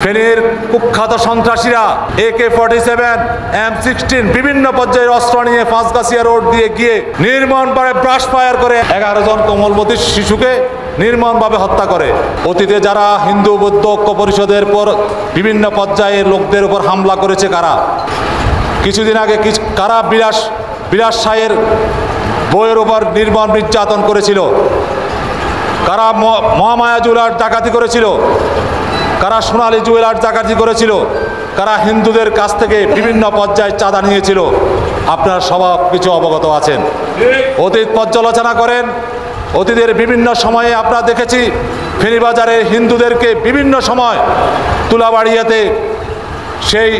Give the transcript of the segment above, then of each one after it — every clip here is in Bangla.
ফেনীর কুখ্যাত সন্ত্রাসীরা AK-47 M16 বিভিন্ন পর্যায়ের অস্ত্র নিয়ে পাঁচগাছিয়া রোড দিয়ে গিয়ে নির্মমভাবে ব্রাশ ফায়ার করে 11 জন কোমলমতি শিশুকে নির্মমভাবে হত্যা করে। অতীতে যারা হিন্দু বৌদ্ধ ঐক্য পরিষদের পর বিভিন্ন পর্যায়ের লোকদের উপর হামলা করেছে কারা, কিছুদিন আগে কারা বিলাস শাহের বইয়ের উপর নির্মম নির্যাতন করেছিল, কারা মহামায়া জুয়েলার্স ডাকাতি করেছিল, কারা সোনালী জুয়েলার্স ডাকাতি করেছিল, কারা হিন্দুদের কাছ থেকে বিভিন্ন পর্যায়ে চাঁদা নিয়েছিল, আপনারা সব কিছু অবগত আছেন। অতীত পর্যালোচনা করেন, অতীতের বিভিন্ন সময়ে আমরা দেখেছি ফেনী বাজারে হিন্দুদেরকে বিভিন্ন সময় তুলাবাড়িয়াতে সেই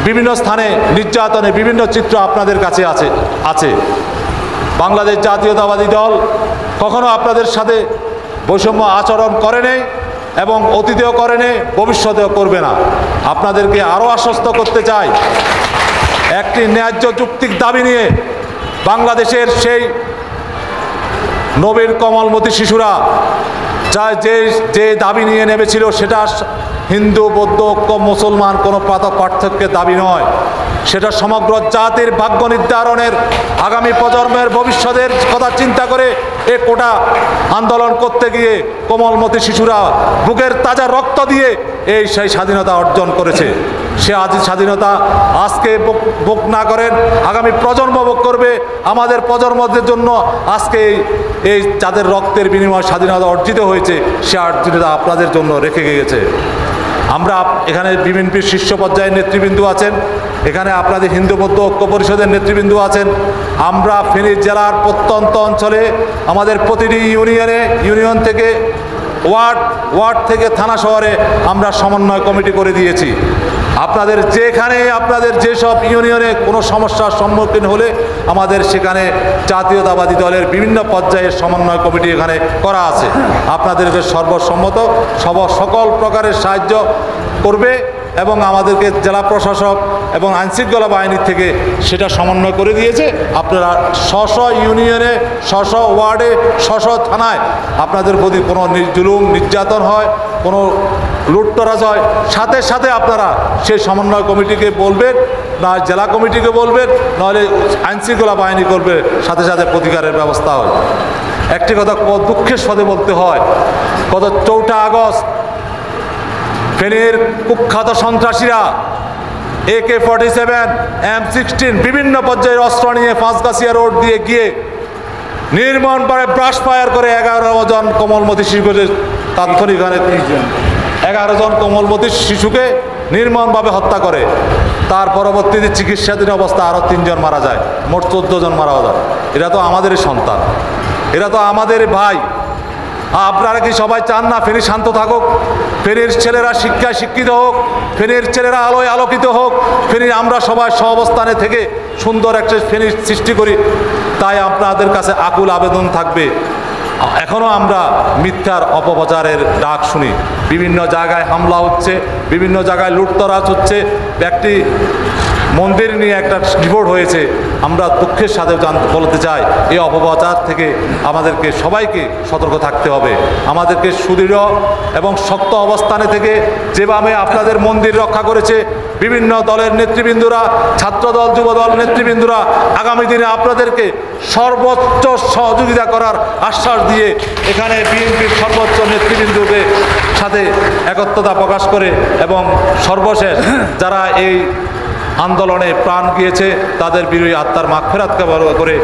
বিভিন্ন স্থানে নির্যাতনে বিভিন্ন চিত্র আপনাদের কাছে আছে। বাংলাদেশ জাতীয়তাবাদী দল কখনো আপনাদের সাথে বৈষম্য আচরণ করে নেই এবং অতীতেও করে নেই, ভবিষ্যতেও করবে না। আপনাদেরকে আরও আশ্বস্ত করতে চাই, একটি ন্যায্য যৌক্তিক দাবি নিয়ে বাংলাদেশের সেই নবীন কমলমতি শিশুরা যে দাবি নিয়ে নেমেছিল সেটা হিন্দু বৌদ্ধ ঐক্য মুসলমান কোনো পার্থক্যের দাবি নয়, সেটা সমগ্র জাতির ভাগ্য নির্ধারণের আগামী প্রজন্মের ভবিষ্যতের কথা চিন্তা করে এ কোটা আন্দোলন করতে গিয়ে কোমলমতি শিশুরা বুকের তাজা রক্ত দিয়ে সেই স্বাধীনতা অর্জন করেছে। সে স্বাধীনতা আজকে ভোগ না করেন আগামী প্রজন্ম ভোগ করবে। আমাদের প্রজন্মদের জন্য আজকে এই যাদের রক্তের বিনিময়ে স্বাধীনতা অর্জিত হয়েছে সে স্বাধীনতা আপনাদের জন্য রেখে গিয়েছে। আমরা এখানে বিএনপির শীর্ষ পর্যায়ের নেতৃবৃন্দ আছেন, এখানে আপনাদের হিন্দু বৌদ্ধ ঐক্য পরিষদের নেতৃবৃন্দ আছেন। আমরা ফেনী জেলার প্রত্যন্ত অঞ্চলে আমাদের প্রতিটি ইউনিয়ন থেকে ওয়ার্ড থেকে থানা শহরে আমরা সমন্বয় কমিটি করে দিয়েছি। আপনাদের যেসব ইউনিয়নে কোনো সমস্যার সম্মুখীন হলে আমাদের সেখানে জাতীয়তাবাদী দলের বিভিন্ন পর্যায়ের সমন্বয় কমিটি এখানে করা আছে। আপনাদেরকে সর্বসম্মত সকল প্রকারের সাহায্য করবে এবং আমাদেরকে জেলা প্রশাসক এবং আইনশৃঙ্খলা বাহিনীর থেকে সেটা সমন্বয় করে দিয়েছে। আপনারা স্ব ইউনিয়নে স্ব ওয়ার্ডে স্ব থানায় আপনাদের প্রতি কোনো জুলুম নির্যাতন হয়, কোনো লুটতরাজ হয়, সাথে সাথে আপনারা সেই সমন্বয় কমিটিকে বলবেন, না জেলা কমিটিকে বলবেন, নাহলে আইনশৃঙ্খলা বাহিনী করবে, সাথে সাথে প্রতিকারের ব্যবস্থা হয়। একটি কথা দুঃখের সাথে বলতে হয়, গত 4 আগস্ট ফেনীর কুখ্যাত সন্ত্রাসীরা AK-47 M16 বিভিন্ন পর্যায়ের অস্ত্র নিয়ে পাঁচগাছিয়া রোড দিয়ে গিয়ে নির্মমভাবে ব্রাশ ফায়ার করে 11 জন কোমলমতি শিশুকে তাৎক্ষণিক 11 জন কোমলমতি শিশুকে নির্মমভাবে হত্যা করে। তার পরবর্তীতে চিকিৎসাধীন অবস্থা আরও 3 জন মারা যায়, মোট 14 জন মারা যায়। এরা তো আমাদেরই সন্তান, এরা তো আমাদের ভাই। আপনারা কি সবাই চান না ফেনী শান্ত থাকুক, ফেনীর ছেলেরা শিক্ষায় শিক্ষিত হোক, ফেনীর ছেলেরা আলোয় আলোকিত হোক, ফেনীর আমরা সবাই সহাবস্থানে থেকে সুন্দর একটা ফেনীর সৃষ্টি করি? তাই আপনাদের কাছে আকুল আবেদন থাকবে। এখনও আমরা মিথ্যার অপপ্রচারের ডাক শুনি, বিভিন্ন জায়গায় হামলা হচ্ছে, বিভিন্ন জায়গায় লুটতরাজ হচ্ছে। একটি মন্দির নিয়ে একটা রিপোর্ট হয়েছে, আমরা দুঃখের সাথে বলতে চাই এই অপপ্রচার থেকে আমাদেরকে সবাইকে সতর্ক থাকতে হবে। আমাদেরকে সুদৃঢ় এবং শক্ত অবস্থানে থেকে যেভাবে আপনাদের মন্দির রক্ষা করেছে বিভিন্ন দলের নেতৃবৃন্দরা, ছাত্রদল যুবদল নেতৃবৃন্দরা, আগামী দিনে আপনাদেরকে সর্বোচ্চ সহযোগিতা করার আশ্বাস দিয়ে এখানে বিএনপির সর্বোচ্চ নেতৃবৃন্দকে সাথে একত্রতা প্রকাশ করে এবং সর্বশেষ যারা এই আন্দোলনে প্রাণ গিয়েছে তাদের বিরোধী আত্মার মাগফিরাত কামনা করে